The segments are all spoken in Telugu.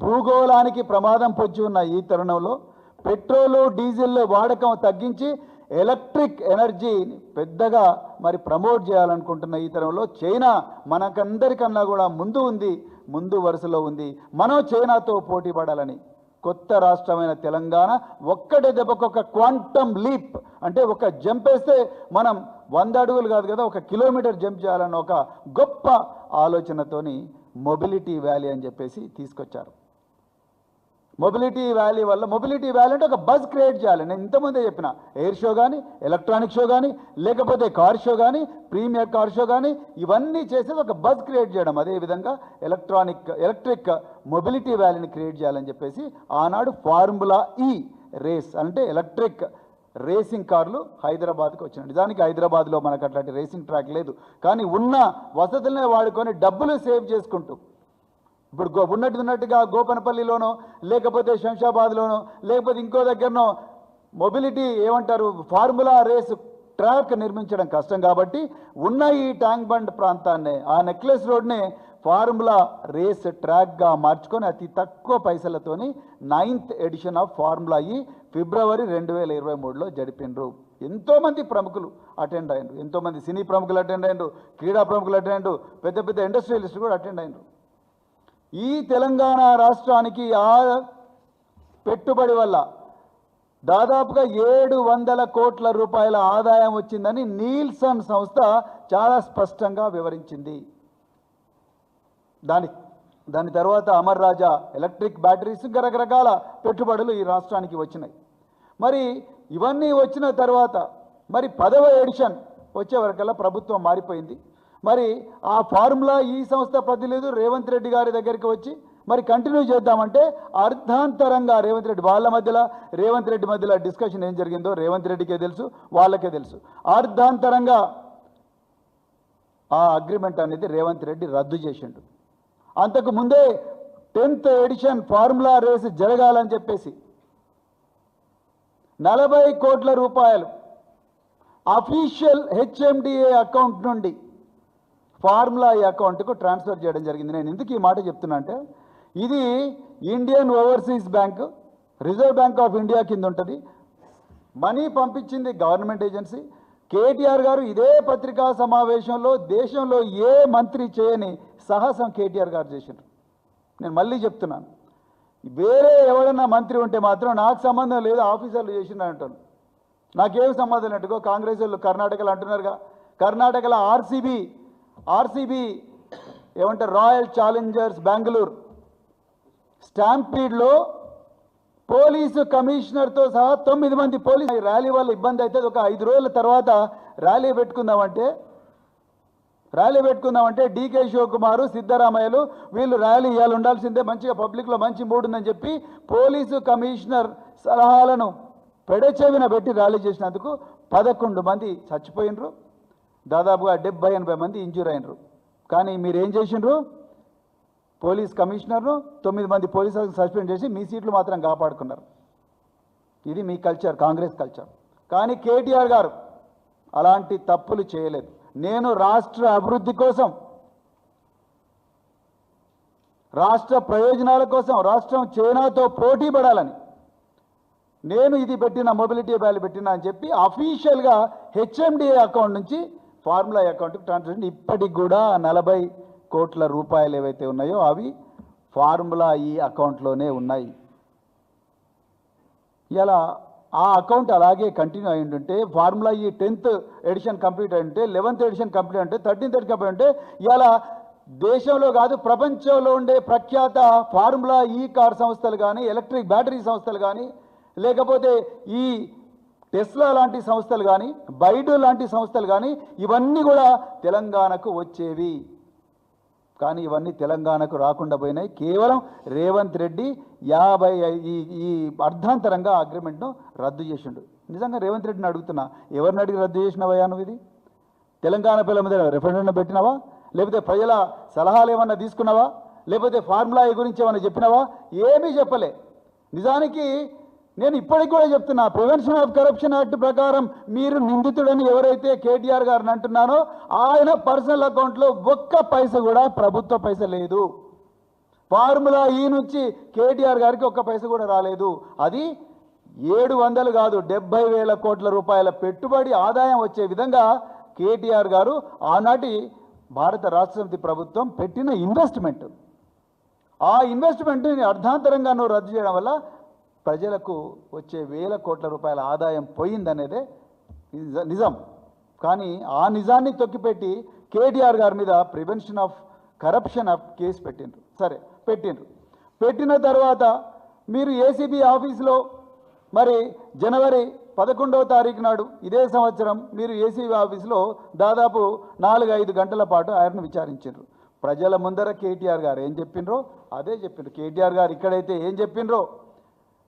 భూగోళానికి ప్రమాదం పొంచి ఉన్న ఈ తరుణంలో పెట్రోలు డీజిల్ వాడకం తగ్గించి ఎలక్ట్రిక్ ఎనర్జీని పెద్దగా మరి ప్రమోట్ చేయాలనుకుంటున్న ఈ తరంలో చైనా మనకందరికన్నా కూడా ముందు వరుసలో ఉంది. మనం చైనాతో పోటీ పడాలని కొత్త రాష్ట్రమైన తెలంగాణ ఒక్కటే దెబ్బకొక క్వాంటమ్ లీప్ అంటే ఒక జంప్ వేస్తే మనం 100 అడుగులు కాదు కదా, 1 కిలోమీటర్ జంప్ చేయాలన్న ఒక గొప్ప ఆలోచనతోని మొబిలిటీ వ్యాలీ అని చెప్పేసి తీసుకొచ్చారు. మొబిలిటీ వ్యాలీ వల్ల మొబిలిటీ వ్యాలీ అంటే ఒక బజ్ క్రియేట్ చేయాలి. నేను ఇంతకుముందే చెప్పిన ఎయిర్ షో కానీ, ఎలక్ట్రానిక్ షో కానీ, లేకపోతే కార్ షో కానీ, ప్రీమియర్ కార్ షో కానీ, ఇవన్నీ చేసేది ఒక బజ్ క్రియేట్ చేయడం. అదేవిధంగా ఎలక్ట్రిక్ మొబిలిటీ వ్యాలీని క్రియేట్ చేయాలని చెప్పేసి ఆనాడు ఫార్ములా ఈ రేస్ అంటే ఎలక్ట్రిక్ రేసింగ్ కార్లు హైదరాబాద్కి వచ్చినాయి. నిజానికి హైదరాబాద్లో మనకు అట్లాంటి రేసింగ్ ట్రాక్ లేదు, కానీ ఉన్న వసతులనే వాడుకొని డబ్బులు సేవ్ చేసుకుంటూ ఇప్పుడు ఉన్నట్టుగా గోపనపల్లిలోనో లేకపోతే శంషాబాద్లోనో లేకపోతే ఇంకో దగ్గరనో మొబిలిటీ ఏమంటారు ఫార్ములా రేస్ ట్రాక్ నిర్మించడం కష్టం కాబట్టి ఉన్న ఈ ట్యాంక్ బండ్ ప్రాంతాన్నే ఆ నెక్లెస్ రోడ్నే ఫార్ములా రేస్ ట్రాక్గా మార్చుకొని అతి తక్కువ పైసలతోని 9th ఎడిషన్ ఆఫ్ ఫార్ములా ఈ ఫిబ్రవరి 2023లో జరిపినరు. ఎంతోమంది ప్రముఖులు అటెండ్ అయ్యారు, ఎంతోమంది సినీ ప్రముఖులు అటెండ్ అయ్యారు, క్రీడా ప్రముఖులు అటెండ్ అయ్యారు, పెద్ద పెద్ద ఇండస్ట్రియలిస్టులు కూడా అటెండ్ అయ్యారు. ఈ తెలంగాణ రాష్ట్రానికి ఆ పెట్టుబడి వల్ల దాదాపుగా 700 కోట్ల రూపాయల ఆదాయం వచ్చిందని నీల్సన్ సంస్థ చాలా స్పష్టంగా వివరించింది. దాని తర్వాత అమర్ రాజా ఎలక్ట్రిక్ బ్యాటరీస్ ఇంకా రకరకాల పెట్టుబడులు ఈ రాష్ట్రానికి వచ్చినాయి. మరి ఇవన్నీ వచ్చిన తర్వాత మరి 10వ ఎడిషన్ వచ్చే వరకల్లా ప్రభుత్వం మారిపోయింది. మరి ఆ ఫార్ములా ఈ సంస్థ ప్రతినిధులు రేవంత్ రెడ్డి గారి దగ్గరికి వచ్చి మరి కంటిన్యూ చేద్దామంటే అర్ధాంతరంగా రేవంత్ రెడ్డి మధ్యలో డిస్కషన్ ఏం జరిగిందో రేవంత్ రెడ్డికే తెలుసు, వాళ్ళకే తెలుసు. అర్ధాంతరంగా ఆ అగ్రిమెంట్ అనేది రేవంత్ రెడ్డి రద్దు చేసిండు. అంతకు ముందే 10th ఎడిషన్ ఫార్ములా రేస్ జరగాలని చెప్పేసి 40 కోట్ల రూపాయలు అఫీషియల్ హెచ్ఎండిఏ అకౌంట్ నుండి ఫార్ములా ఈ అకౌంట్కు ట్రాన్స్ఫర్ చేయడం జరిగింది. నేను ఎందుకు ఈ మాట చెప్తున్నా అంటే ఇది Indian overseas bank, reserve bank of India కింద ఉంటుంది. మనీ పంపించింది గవర్నమెంట్ ఏజెన్సీ. కేటీఆర్ గారు ఇదే పత్రికా సమావేశంలో దేశంలో ఏ మంత్రి చేయని సాహసం కేటీఆర్ గారు చేశారు. నేను మళ్ళీ చెప్తున్నాను, వేరే ఎవరైనా మంత్రి ఉంటే మాత్రం నాకు సంబంధం లేదు, ఆఫీసర్లు చేసిండ్రు అంటాను. నాకేం సంబంధం లేట్టుకో కాంగ్రెస్ వాళ్ళు కర్ణాటకలో అంటున్నారుగా, కర్ణాటకలో ఆర్సీబీ ఏమంటారు రాయల్ ఛాలెంజర్స్ బెంగళూరు స్టాంపీడ్లో పోలీసు కమిషనర్తో సహా 9 మంది పోలీసు ర్యాలీ వల్ల ఇబ్బంది అవుతుంది. ఒక 5 రోజుల తర్వాత ర్యాలీ పెట్టుకుందామంటే డీకే శివకుమారు, సిద్ధరామయ్యలు వీళ్ళు ర్యాలీ ఇవ్వాలి ఉండాల్సిందే, మంచిగా పబ్లిక్లో మంచి మూడ్ ఉందని చెప్పి పోలీసు కమిషనర్ సలహాలను పెడచెవిన పెట్టి ర్యాలీ చేసినందుకు 11 మంది చచ్చిపోయినరు, దాదాపుగా 70-80 మంది ఇంజూర్ అయినరు. కానీ మీరేం చేసిండ్రు? పోలీస్ కమిషనర్ను 9 మంది పోలీసులను సస్పెండ్ చేసి మీ సీట్లు మాత్రం కాపాడుకున్నారు. ఇది మీ కల్చర్, కాంగ్రెస్ కల్చర్. కానీ కేటీఆర్ గారు అలాంటి తప్పులు చేయలేదు. నేను రాష్ట్ర అభివృద్ధి కోసం, రాష్ట్ర ప్రయోజనాల కోసం, రాష్ట్రం చైనాతో పోటీ పడాలని నేను ఇది పెట్టిన మొబిలిటీ వ్యాలీ పెట్టినా అని చెప్పి అఫీషియల్గా హెచ్ఎండిఏ అకౌంట్ నుంచి ఫార్ములా అకౌంట్కి ట్రాన్స్ఫర్. ఇప్పటికి కూడా 40 కోట్ల రూపాయలు ఏవైతే ఉన్నాయో అవి ఫార్ములా ఈ అకౌంట్లోనే ఉన్నాయి. ఇలా ఆ అకౌంట్ అలాగే కంటిన్యూ అయి ఉంటే ఫార్ములా ఈ 10th ఎడిషన్ కంప్లీట్ అయి ఉంటే 11th ఎడిషన్ కంప్లీట్ అంటే 13th ఎడిషన్ కంప్లీట్ అంటే ఇలా దేశంలో కాదు ప్రపంచంలో ఉండే ప్రఖ్యాత ఫార్ములా ఈ కార్ సంస్థలు కానీ, ఎలక్ట్రిక్ బ్యాటరీ సంస్థలు కానీ, లేకపోతే ఈ టెస్లా లాంటి సంస్థలు కానీ, బైడు లాంటి సంస్థలు కానీ ఇవన్నీ కూడా తెలంగాణకు వచ్చేవి. కానీ ఇవన్నీ తెలంగాణకు రాకుండా పోయినాయి. కేవలం రేవంత్ రెడ్డి ఈ అర్ధాంతరంగా అగ్రిమెంట్ను రద్దు చేసిండు. నిజంగా రేవంత్ రెడ్డిని అడుగుతున్నా, ఎవరిని అడిగి రద్దు చేసినావయ్యా నువ్వు? ఇది తెలంగాణ పిల్లల మీద రెఫరెండం పెట్టినావా? లేకపోతే ప్రజల సలహాలు ఏమన్నా తీసుకున్నావా? లేకపోతే ఫార్ములా గురించి ఏమన్నా చెప్పినావా? ఏమీ చెప్పలే. నిజానికి నేను ఇప్పటికి కూడా చెప్తున్నా, ప్రివెన్షన్ ఆఫ్ కరప్షన్ యాక్ట్ ప్రకారం మీరు నిందితుడని ఎవరైతే కేటీఆర్ గారిని అంటున్నానో ఆయన పర్సనల్ అకౌంట్లో ఒక్క పైస కూడా ప్రభుత్వ పైస లేదు. ఫార్ములా ఈ నుంచి కేటీఆర్ గారికి ఒక్క పైసా కూడా రాలేదు. అది 700 కాదు 70,000 కోట్ల రూపాయల పెట్టుబడి ఆదాయం వచ్చే విధంగా కేటీఆర్ గారు ఆనాటి భారత రాష్ట్ర సమితి ప్రభుత్వం పెట్టిన ఇన్వెస్ట్మెంట్. ఆ ఇన్వెస్ట్మెంట్ని అర్ధాంతరంగానూ రద్దు చేయడం వల్ల ప్రజలకు వచ్చే 1,000 కోట్ల రూపాయల ఆదాయం పోయిందనేదే నిజం. కానీ ఆ నిజాన్ని తొక్కిపెట్టి కేటీఆర్ గారి మీద ప్రివెన్షన్ ఆఫ్ కరప్షన్ కేసు పెట్టిండ్రు. సరే పెట్టిన తర్వాత మీరు ఏసీబీ ఆఫీస్లో మరి జనవరి 11వ తారీఖు నాడు ఇదే సంవత్సరం మీరు ఏసీబీ ఆఫీస్లో దాదాపు 4-5 గంటల పాటు ఆయనను విచారించారు. ప్రజల ముందర కేటీఆర్ గారు ఏం చెప్పిండ్రో అదే చెప్పిండ్రు. కేటీఆర్ గారు ఇక్కడైతే ఏం చెప్పిండ్రో,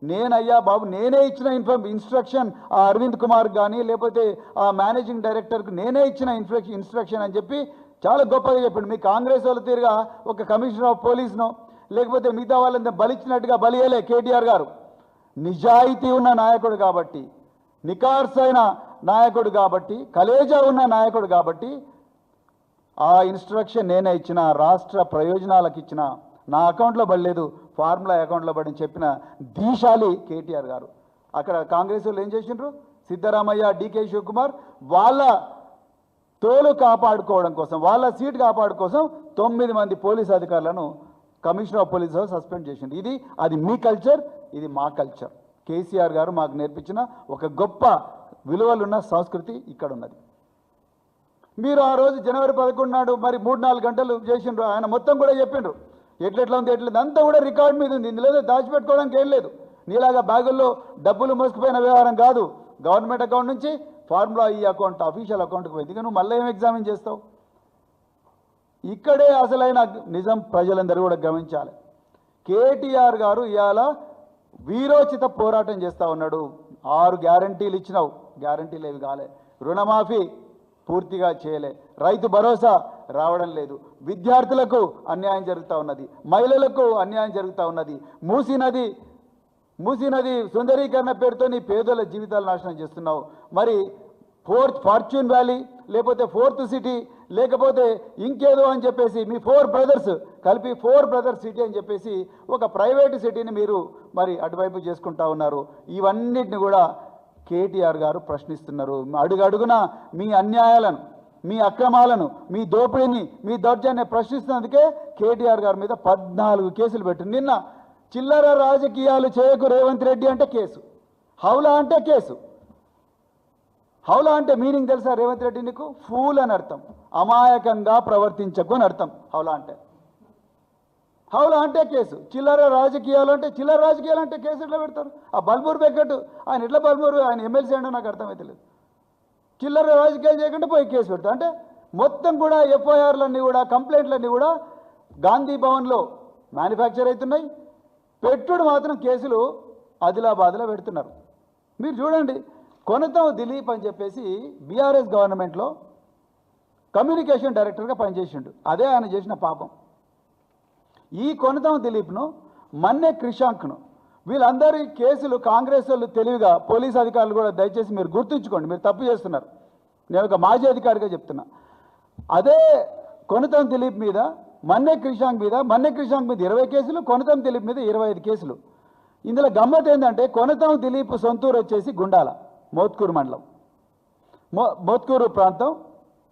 నేనయ్యా బాబు నేనే ఇచ్చిన ఇన్స్ట్రక్షన్ ఆ అరవింద్ కుమార్ కానీ లేకపోతే ఆ మేనేజింగ్ డైరెక్టర్కు నేనే ఇచ్చిన ఇన్స్ట్రక్షన్ అని చెప్పి చాలా గొప్పగా చెప్పిండు. మీ కాంగ్రెస్ వాళ్ళ తీరుగా ఒక కమిషనర్ ఆఫ్ పోలీస్నో లేకపోతే మిగతా వాళ్ళని బలిచ్చినట్టుగా బలియలే. కేటీఆర్ గారు నిజాయితీ ఉన్న నాయకుడు కాబట్టి, నికార్సైన నాయకుడు కాబట్టి, కలేజా ఉన్న నాయకుడు కాబట్టి ఆ ఇన్స్ట్రక్షన్ నేనే ఇచ్చిన, రాష్ట్ర ప్రయోజనాలకు ఇచ్చిన, నా అకౌంట్లో పడలేదు ఫార్ములా అకౌంట్లో పడని చెప్పిన ధీశాలి కేటీఆర్ గారు. అక్కడ కాంగ్రెస్ వాళ్ళు ఏం చేసిండ్రు, సిద్ధరామయ్య, డీకే శివకుమార్ వాళ్ళ తోలు కాపాడుకోవడం కోసం, వాళ్ళ సీట్ కాపాడు కోసం 9 మంది పోలీస్ అధికారులను కమిషనర్ ఆఫ్ పోలీస్ సస్పెండ్ చేసింది. అది మీ కల్చర్, ఇది మా కల్చర్. కేసీఆర్ గారు మాకు నేర్పించిన ఒక గొప్ప విలువలున్న సంస్కృతి ఇక్కడ ఉన్నది. మీరు ఆ రోజు జనవరి 11 నాడు మరి 3-4 గంటలు చేసిండ్రు. ఆయన మొత్తం కూడా చెప్పిండ్రు ఎట్లెట్లా ఉంది అంతా కూడా రికార్డు మీద ఉంది. ఇందులో దాచిపెట్టుకోవడానికి ఏం లేదు. నీలాగా బ్యాగుల్లో డబ్బులు మోసుకుపోయిన వ్యవహారం కాదు. గవర్నమెంట్ అకౌంట్ నుంచి ఫార్ములా ఈ అకౌంట్ అఫీషియల్ అకౌంట్కి పోయింది. ఇక నువ్వు మళ్ళీ ఏం ఎగ్జామిన్ చేస్తావు? ఇక్కడే అసలైన నిజం ప్రజలందరూ కూడా గమనించాలి. కేటీఆర్ గారు ఇవాళ వీరోచిత పోరాటం చేస్తూ ఉన్నాడు. 6 గ్యారంటీలు ఇచ్చినావు, గ్యారంటీలు ఏవి కాలే. రుణమాఫీ పూర్తిగా చేయలే, రైతు భరోసా రావడం లేదు, విద్యార్థులకు అన్యాయం జరుగుతూ ఉన్నది, మహిళలకు అన్యాయం జరుగుతూ ఉన్నది, మూసీ నది సుందరీకరణ పేరుతో నీ పేదల జీవితాలు నాశనం చేస్తున్నావు. మరి ఫార్చ్యూన్ వ్యాలీ లేకపోతే 4th సిటీ లేకపోతే ఇంకేదో అని చెప్పేసి మీ 4 బ్రదర్స్ కలిపి 4 బ్రదర్స్ సిటీ అని చెప్పేసి ఒక ప్రైవేటు సిటీని మీరు మరి అటువైపు చేసుకుంటా ఉన్నారు. ఇవన్నిటిని కూడా కేటీఆర్ గారు ప్రశ్నిస్తున్నారు. అడుగడుగున మీ అన్యాయాలను, మీ అక్రమాలను, మీ దోపిడీని, మీ దౌర్జన్యాన్ని ప్రశ్నిస్తున్నందుకే కేటీఆర్ గారి మీద 14 కేసులు పెట్టింది. నిన్న చిల్లర రాజకీయాలు చేయకు రేవంత్ రెడ్డి అంటే కేసు, హౌలా అంటే కేసు. హౌలా అంటే మీనింగ్ తెలుసా రేవంత్ రెడ్డి నీకు? ఫూల్ అని అర్థం, అమాయకంగా ప్రవర్తించకు అని అర్థం. హౌలా అంటే కేసు. చిల్లర రాజకీయాలు అంటే కేసు ఎట్లా పెడతారు? ఆ బల్మూరు బెగ్గట్టు ఆయన ఎట్లా బల్మూరు ఆయన ఎమ్మెల్సీ అంటే నాకు అర్థమైతే లేదు. చిల్లర రాజకీయాలు చేయకుండా పోయి కేసు పెడతారు అంటే మొత్తం కూడా ఎఫ్ఐఆర్లన్నీ కూడా కంప్లైంట్లన్నీ కూడా గాంధీ భవన్లో మ్యానుఫ్యాక్చర్ అవుతున్నాయి. పెట్టుడు మాత్రం కేసులు ఆదిలాబాద్లో పెడుతున్నారు. మీరు చూడండి, కొనతం దిలీప్ అని చెప్పేసి బీఆర్ఎస్ గవర్నమెంట్లో కమ్యూనికేషన్ డైరెక్టర్గా పనిచేసిండు. అదే ఆయన చేసిన పాపం. ఈ కొనతం దిలీప్ను, మన్నే క్రిషాంక్ను, వీళ్ళందరి కేసులు కాంగ్రెస్ వాళ్ళు తెలివిగా, పోలీస్ అధికారులు కూడా దయచేసి మీరు గుర్తుంచుకోండి, మీరు తప్పు చేస్తున్నారు. నేను ఒక మాజీ అధికారిగా చెప్తున్నా. అదే కొనతం దిలీప్ మీద, మన్నే క్రిషాంక్ మీద 20 కేసులు, కొనతం దిలీప్ మీద 25 కేసులు. ఇందులో గమ్మత్ ఏంటంటే కొనతం దిలీప్ సొంతూరు వచ్చేసి గుండాల, మోత్కూరు మండలం, మోత్కూరు ప్రాంతం,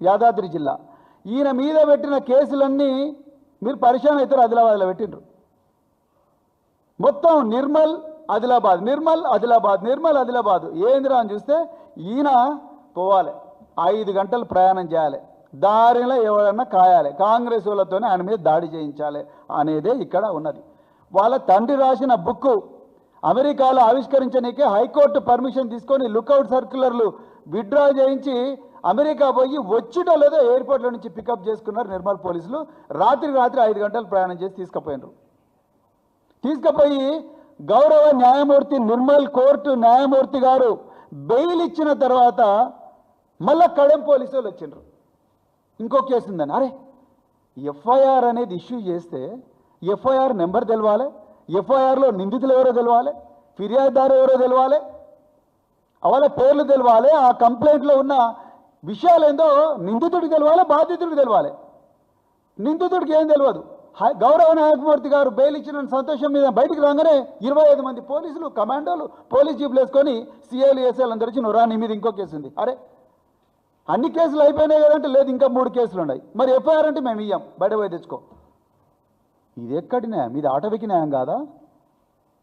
యాదాద్రి జిల్లా. ఈయన మీద పెట్టిన కేసులన్నీ మీరు పరిచయం అవుతారు, ఆదిలాబాద్లో పెట్టిండ్రు. మొత్తం నిర్మల్ ఆదిలాబాద్ ఏందిరా అని చూస్తే ఈయన పోవాలి, 5 గంటలు ప్రయాణం చేయాలి, దారిలో ఎవరన్నా కాయాలి, కాంగ్రెస్ వాళ్ళతోనే ఆయన మీద దాడి చేయించాలి అనేదే ఇక్కడ ఉన్నది. వాళ్ళ తండ్రి రాసిన బుక్కు అమెరికాలో ఆవిష్కరించడానికి హైకోర్టు పర్మిషన్ తీసుకొని లుకౌట్ సర్క్యులర్లు విత్డ్రా చేయించి అమెరికా పోయి వచ్చేటోలేదో ఎయిర్పోర్ట్లో నుంచి పికప్ చేసుకున్నారు నిర్మల్ పోలీసులు. రాత్రి 5 గంటలు ప్రయాణం చేసి తీసుకుపోయి గౌరవ న్యాయమూర్తి నిర్మల్ కోర్టు న్యాయమూర్తి గారు బెయిల్ ఇచ్చిన తర్వాత మళ్ళా కడెం పోలీసు వాళ్ళు వచ్చిండ్రు. ఇంకో కేసు ఉందని, అరే ఎఫ్ఐఆర్ అనేది ఇష్యూ చేస్తే ఎఫ్ఐఆర్ నెంబర్ తెలవాలి, ఎఫ్ఐఆర్లో నిందితులు ఎవరో తెలవాలి, ఫిర్యాదుదారు ఎవరో తెలవాలి, వాళ్ళ పేర్లు తెలవాలి, ఆ కంప్లైంట్లో ఉన్న విషయాలు ఏందో నిందితుడికి తెలవాలి, బాధితుడికి తెలవాలి. నిందితుడికి ఏం తెలియదు, గౌరవ న్యాయమూర్తి గారు బెయిల్ ఇచ్చిన సంతోషం మీద బయటికి రాగానే 25 మంది పోలీసులు కమాండోలు పోలీస్ జీపులు వేసుకొని సీఐలు ఎస్ఐలు అందరూ వచ్చి నువ్వు రా, నీ మీద ఇంకో కేసు ఉంది. అరే అన్ని కేసులు అయిపోయినాయి కదంటే లేదు ఇంకా 3 కేసులు ఉన్నాయి. మరి ఎఫ్ఐఆర్ అంటే మేము ఇయ్యాం, బయట పోయి తెచ్చుకో. ఇది ఎక్కడి న్యాయం? ఇది ఆటవికి న్యాయం కాదా?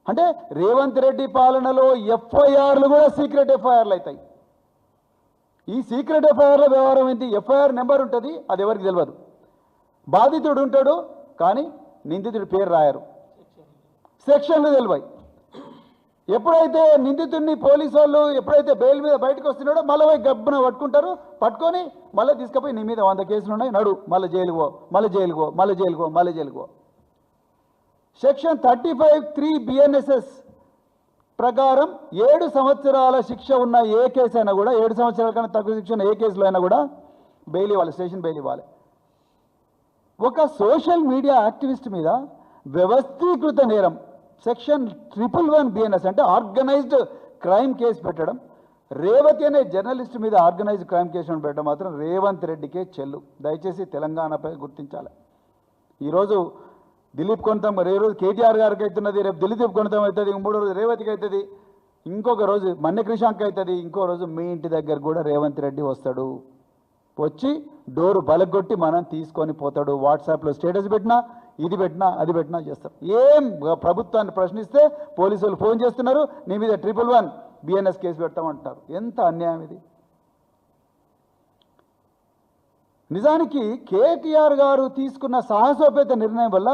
అంటే రేవంత్ రెడ్డి పాలనలో ఎఫ్ఐఆర్లు కూడా సీక్రెట్ ఎఫ్ఐఆర్లు అవుతాయి. ఈ సీక్రెట్ ఎఫ్ఐఆర్ల వ్యవహారం ఏంటి? ఎఫ్ఐఆర్ నెంబర్ ఉంటుంది, అది ఎవరికి తెలియదు. బాధితుడు ఉంటాడు కానీ నిందితుడి పేరు రాయరు, సెక్షన్లు తెలివాయి. ఎప్పుడైతే నిందితుడిని పోలీసు వాళ్ళు ఎప్పుడైతే బెయిల్ మీద బయటకు వస్తున్నాడో మళ్ళీ పోయి గబ్బున పట్టుకుంటారు. పట్టుకొని మళ్ళీ తీసుకుపోయి నీ మీద 100 కేసులు ఉన్నాయి, నడు మళ్ళీ జైలుకో, మళ్ళీ జైలుకో, మళ్ళీ జైలుకో, మళ్ళీ జైలుకో. సెక్షన్ 35(3) BNSS ప్రకారం 7 సంవత్సరాల శిక్ష ఉన్న ఏ కేసు అయినా కూడా, 7 సంవత్సరాల కన్నా తక్కువ శిక్ష ఉన్న ఏ కేసులో అయినా కూడా బెయిల్ ఇవ్వాలి, స్టేషన్ బెయిల్ ఇవ్వాలి. ఒక సోషల్ మీడియా యాక్టివిస్ట్ మీద వ్యవస్థీకృత నేరం సెక్షన్ 111 BNS అంటే ఆర్గనైజ్డ్ క్రైమ్ కేసు పెట్టడం, రేవతి అనే జర్నలిస్ట్ మీద ఆర్గనైజ్డ్ క్రైమ్ కేసు పెట్టడం మాత్రం రేవంత్ రెడ్డికే చెల్లు. దయచేసి తెలంగాణపై గుర్తించాలి. ఈరోజు దిలీప్ కొనతం, రోజు కేటీఆర్ గారికి అవుతున్నది, రేపు దిలీప్ కొనతం అవుతుంది, 3 రోజు రేవతికి అవుతుంది, ఇంకొక రోజు మన్నె క్రిషాంక్ అవుతుంది, ఇంకో రోజు మీ ఇంటి దగ్గర కూడా రేవంత్ రెడ్డి వస్తాడు. వచ్చి డోరు బలగొట్టి మనం తీసుకొని పోతాడు. వాట్సాప్లో స్టేటస్ పెట్టినా, ఇది పెట్టినా, అది పెట్టినా చేస్తారు. ఏం ప్రభుత్వాన్ని ప్రశ్నిస్తే పోలీసులు ఫోన్ చేస్తున్నారు, నీ మీద 111 BNS కేసు పెడతామంటారు. ఎంత అన్యాయం ఇది! నిజానికి కేటీఆర్ గారు తీసుకున్న సాహసోపేత నిర్ణయం వల్ల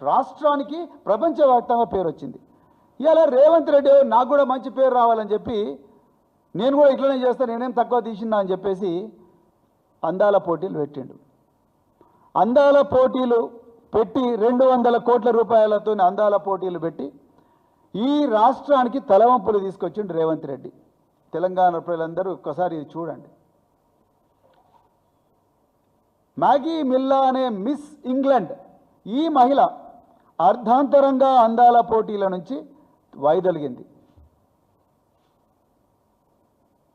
రాష్ట్రానికి ప్రపంచవ్యాప్తంగా పేరు వచ్చింది. ఇవాళ రేవంత్ రెడ్డి నాకు కూడా మంచి పేరు రావాలని చెప్పి నేను కూడా ఇట్లనే చేస్తాను, నేనేం తక్కువ తీసినా అని చెప్పేసి అందాల పోటీలు పెట్టిండు. అందాల పోటీలు పెట్టి 200 కోట్ల రూపాయలతో అందాల పోటీలు పెట్టి ఈ రాష్ట్రానికి తలవంపులు తీసుకొచ్చిండు రేవంత్ రెడ్డి. తెలంగాణ ప్రజలందరూ ఒక్కసారి ఇది చూడండి. మ్యాగీ మిల్లా అనే మిస్ ఇంగ్లాండ్ ఈ మహిళ అర్ధాంతరంగా అందాల పోటీల నుంచి వైదొలిగింది.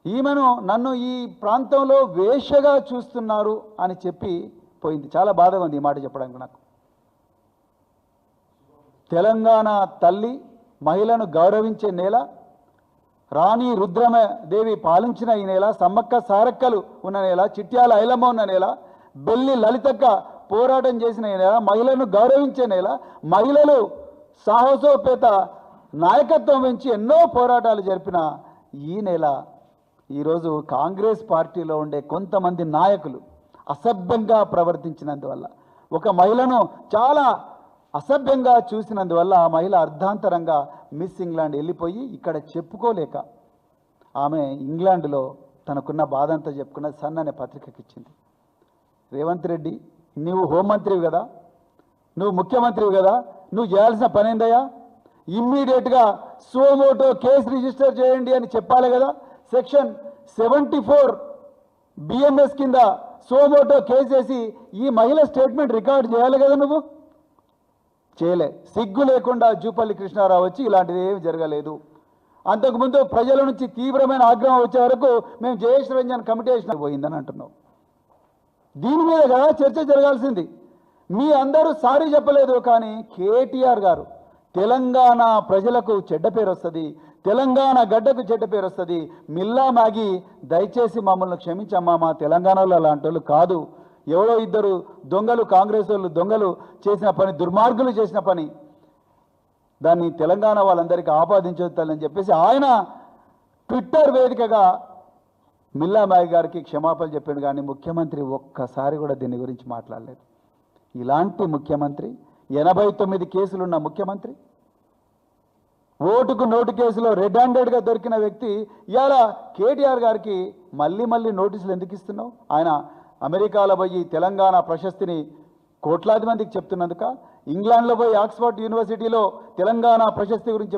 ఈమెను నన్ను ఈ ప్రాంతంలో వేశ్యగా చూస్తున్నారు అని చెప్పి పోయింది. చాలా బాధగా ఉంది ఈ మాట చెప్పడానికి నాకు. తెలంగాణ తల్లి మహిళను గౌరవించే నేల, రాణి రుద్రమదేవి పాలించిన ఈ నేల, సమ్మక్క సారక్కలు ఉన్న నేల, చిట్యాల ఐలమ్మ ఉన్న నేల, బెల్లి లలితక్క పోరాటం చేసిన ఈ నేల, మహిళను గౌరవించే నేల, మహిళలు సాహసోపేత నాయకత్వం వహించి ఎన్నో పోరాటాలు జరిపిన ఈ నేల ఈరోజు కాంగ్రెస్ పార్టీలో ఉండే కొంతమంది నాయకులు అసభ్యంగా ప్రవర్తించినందువల్ల, ఒక మహిళను చాలా అసభ్యంగా చూసినందువల్ల ఆ మహిళ అర్ధాంతరంగా మిస్ ఇంగ్లాండ్ వెళ్ళిపోయి ఇక్కడ చెప్పుకోలేక ఆమె ఇంగ్లాండ్లో తనకున్న బాధ అంతా చెప్పుకున్న సన్ అనే పత్రికకి ఇచ్చింది. రేవంత్ రెడ్డి, నువ్వు హోంమంత్రివి కదా, నువ్వు ముఖ్యమంత్రివి కదా, నువ్వు చేయాల్సిన పని ఏందయ్యా? ఇమ్మీడియట్గా సుమోటో కేసు రిజిస్టర్ చేయండి అని చెప్పాలి కదా. సెక్షన్ 74 BNS కింద సుమోటో కేసు వేసి ఈ మహిళ స్టేట్మెంట్ రికార్డ్ చేయాలి కదా. నువ్వు చేయలే. సిగ్గు లేకుండా జూపల్లి కృష్ణారావు వచ్చి ఇలాంటిది ఏమి జరగలేదు. అంతకుముందు ప్రజల నుంచి తీవ్రమైన ఆగ్రహం వచ్చే వరకు మేము జయేష్ రంజన్ కమిటీ వేసిన పోయిందని అంటున్నావు. దీని మీద కదా చర్చ జరగాల్సింది. మీ అందరూ సారీ చెప్పలేదు, కానీ కేటీఆర్ గారు తెలంగాణ ప్రజలకు చెడ్డ పేరు వస్తుంది, తెలంగాణ గడ్డకు చెడ్డ పేరు వస్తుంది. మిల్లా మ్యాగీ దయచేసి మమ్మల్ని క్షమించమ్మా, మా తెలంగాణలో అలాంటి వాళ్ళు కాదు, ఎవరో ఇద్దరు దొంగలు, కాంగ్రెస్ వాళ్ళు దొంగలు చేసిన పని, దుర్మార్గులు చేసిన పని, దాన్ని తెలంగాణ వాళ్ళందరికీ ఆపాదించొద్దని చెప్పేసి ఆయన ట్విట్టర్ వేదికగా మిల్లా మ్యాగీ గారికి క్షమాపణ చెప్పాడు. కానీ ముఖ్యమంత్రి ఒక్కసారి కూడా దీని గురించి మాట్లాడలేదు. ఇలాంటి ముఖ్యమంత్రి, 89 కేసులున్న ముఖ్యమంత్రి, ఓటుకు నోటు కేసులో రెడ్ హ్యాండెడ్గా దొరికిన వ్యక్తి ఇవాళ కేటీఆర్ గారికి మళ్ళీ నోటీసులు ఎందుకు ఇస్తున్నావు? ఆయన అమెరికాలో పోయి తెలంగాణ ప్రశస్తిని కోట్లాది మందికి చెప్తున్నందుక, ఇంగ్లాండ్లో పోయి ఆక్స్ఫర్డ్ యూనివర్సిటీలో తెలంగాణ ప్రశస్తి గురించి